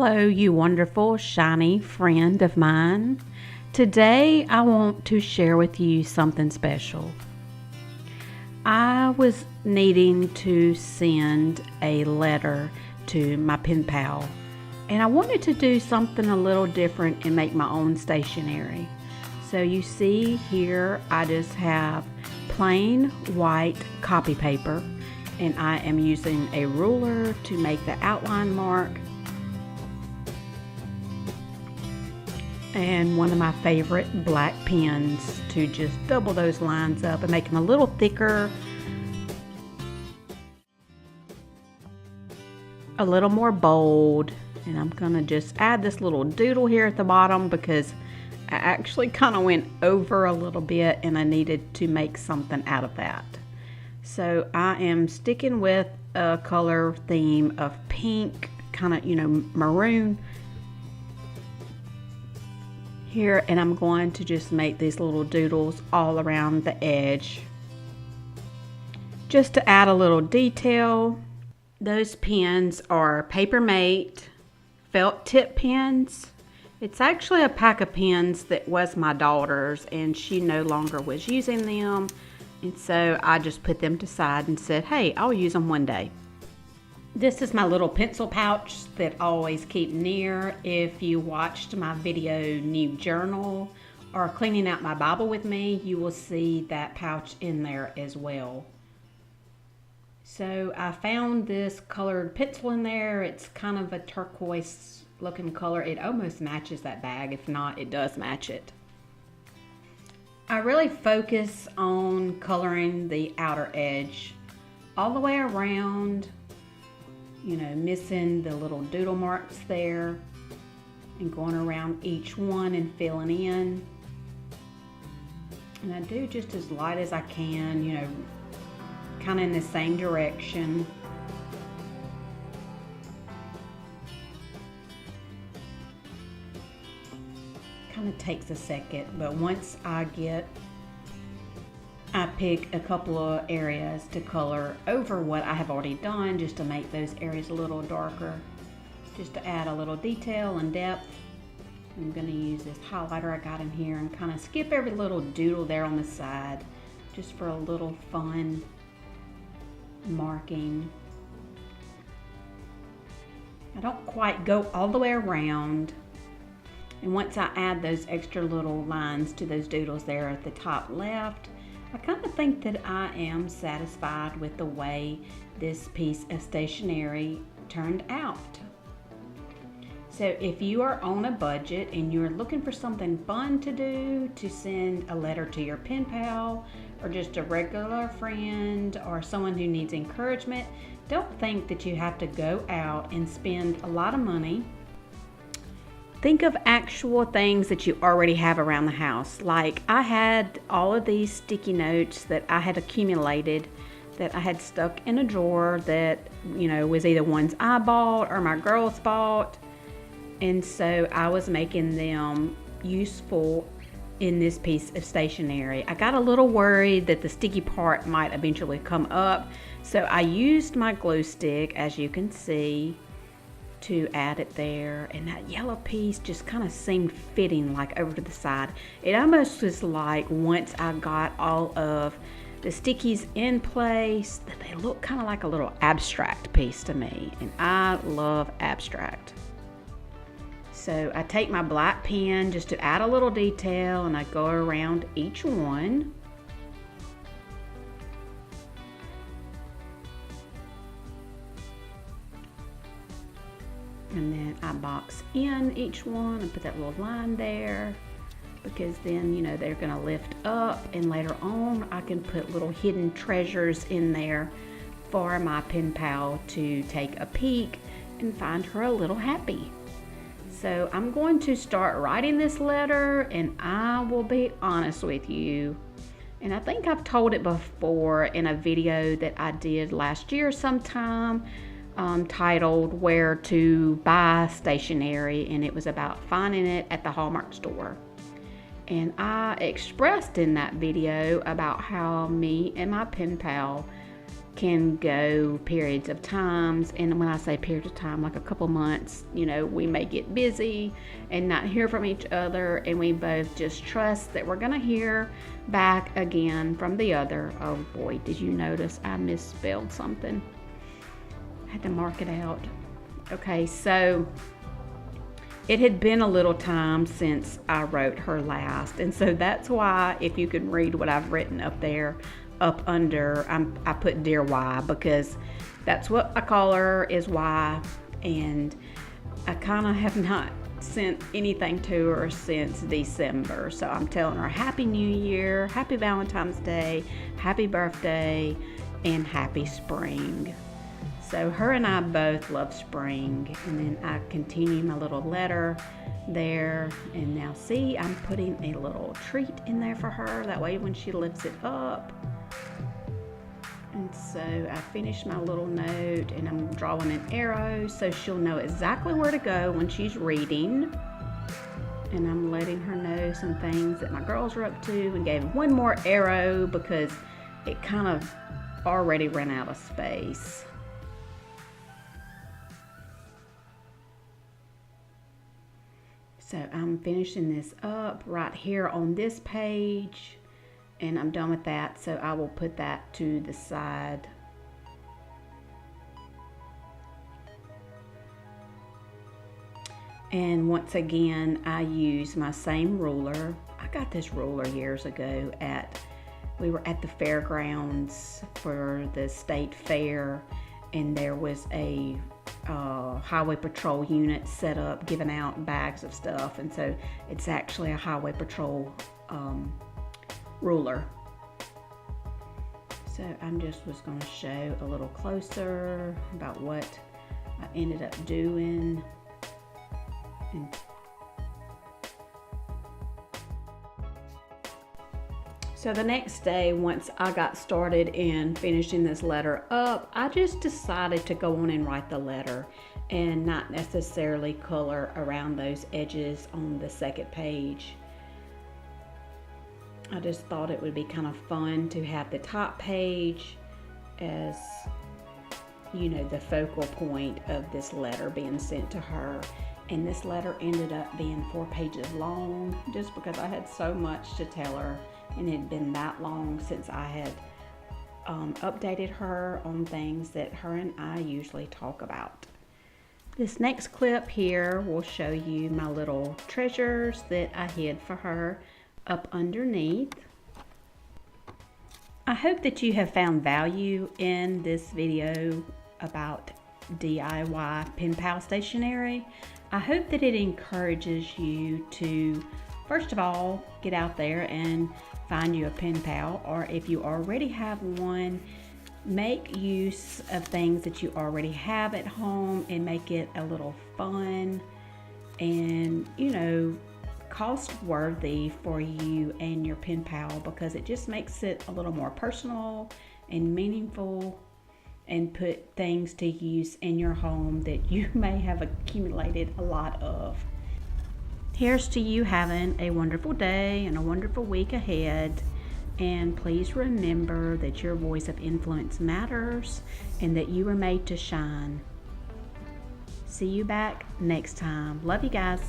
Hello, you wonderful, shiny friend of mine. Today I want to share with you something special. I was needing to send a letter to my pen pal, and I wanted to do something a little different and make my own stationery. So you see here I just have plain white copy paper, and I am using a ruler to make the outline mark. And one of my favorite black pens to just double those lines up and make them a little thicker, a little more bold. And I'm gonna just add this little doodle here at the bottom because I actually kind of went over a little bit and I needed to make something out of that. So I am sticking with a color theme of pink, kind of, maroon here, and I'm going to just make these little doodles all around the edge just to add a little detail. Those pens are Paper Mate felt tip pens. It's actually a pack of pens that was my daughter's and she no longer was using them, and so I just put them aside and said, hey, I'll use them one day. This is my little pencil pouch that I always keep near. If you watched my video New Journal or Cleaning Out My Bible with me, you will see that pouch in there as well. So I found this colored pencil in there. It's kind of a turquoise looking color. It almost matches that bag. If not, it does match it. I really focus on coloring the outer edge all the way around, missing the little doodle marks there and going around each one and filling in. And I do just as light as I can, kind of in the same direction. Kind of takes a second, but once I pick a couple of areas to color over what I have already done, just to make those areas a little darker, just to add a little detail and depth. I'm going to use this highlighter I got in here and kind of skip every little doodle there on the side, just for a little fun marking. I don't quite go all the way around. And once I add those extra little lines to those doodles there at the top left, I kind of think that I am satisfied with the way this piece of stationery turned out. So if you are on a budget and you're looking for something fun to do, to send a letter to your pen pal or just a regular friend or someone who needs encouragement, don't think that you have to go out and spend a lot of money. Think of actual things that you already have around the house. Like I had all of these sticky notes that I had accumulated that I had stuck in a drawer that, was either ones I bought or my girls bought. And so I was making them useful in this piece of stationery. I got a little worried that the sticky part might eventually come up. So I used my glue stick, as you can see, to add it there, and that yellow piece just kind of seemed fitting, like over to the side. It almost was like once I got all of the stickies in place that they look kind of like a little abstract piece to me, and I love abstract. So I take my black pen just to add a little detail and I go around each one. And then I box in each one and put that little line there, because then, they're going to lift up, and later on I can put little hidden treasures in there for my pen pal to take a peek and find her a little happy. So I'm going to start writing this letter, and I will be honest with you, and I think I've told it before in a video that I did last year sometime, titled Where to Buy Stationery, and it was about finding it at the Hallmark store. And I expressed in that video about how me and my pen pal can go periods of times, and when I say period of time, like a couple months, you know, we may get busy and not hear from each other, and we both just trust that we're gonna hear back again from the other. Oh boy, did you notice I misspelled something? I had to mark it out. Okay, so it had been a little time since I wrote her last, and so that's why, if you can read what I've written up there, up under, I put Dear Y, because that's what I call her, is Y, and I kind of have not sent anything to her since December. So I'm telling her Happy New Year, Happy Valentine's Day, Happy Birthday, and Happy Spring. So her and I both love spring. And then I continue my little letter there. And now see, I'm putting a little treat in there for her. That way when she lifts it up. And so I finished my little note, and I'm drawing an arrow so she'll know exactly where to go when she's reading. And I'm letting her know some things that my girls are up to, and gave one more arrow because it kind of already ran out of space. So I'm finishing this up right here on this page, and I'm done with that, so I will put that to the side. And once again, I use my same ruler. I got this ruler years ago we were at the fairgrounds for the state fair, and there was a highway patrol unit set up giving out bags of stuff, and so it's actually a highway patrol ruler. So I'm just was going to show a little closer about what I ended up doing. So the next day, once I got started in finishing this letter up, I just decided to go on and write the letter and not necessarily color around those edges on the second page. I just thought it would be kind of fun to have the top page as, you know, the focal point of this letter being sent to her. And this letter ended up being 4 pages long, just because I had so much to tell her, and it had been that long since I had updated her on things that her and I usually talk about. This next clip here will show you my little treasures that I hid for her up underneath. I hope that you have found value in this video about DIY Pen Pal Stationery. I hope that it encourages you to, first of all, get out there and find you a pen pal, or if you already have one, make use of things that you already have at home and make it a little fun and, you know, cost worthy for you and your pen pal, because it just makes it a little more personal and meaningful, and put things to use in your home that you may have accumulated a lot of. Here's to you having a wonderful day and a wonderful week ahead. And please remember that your voice of influence matters and that you were made to shine. See you back next time. Love you guys.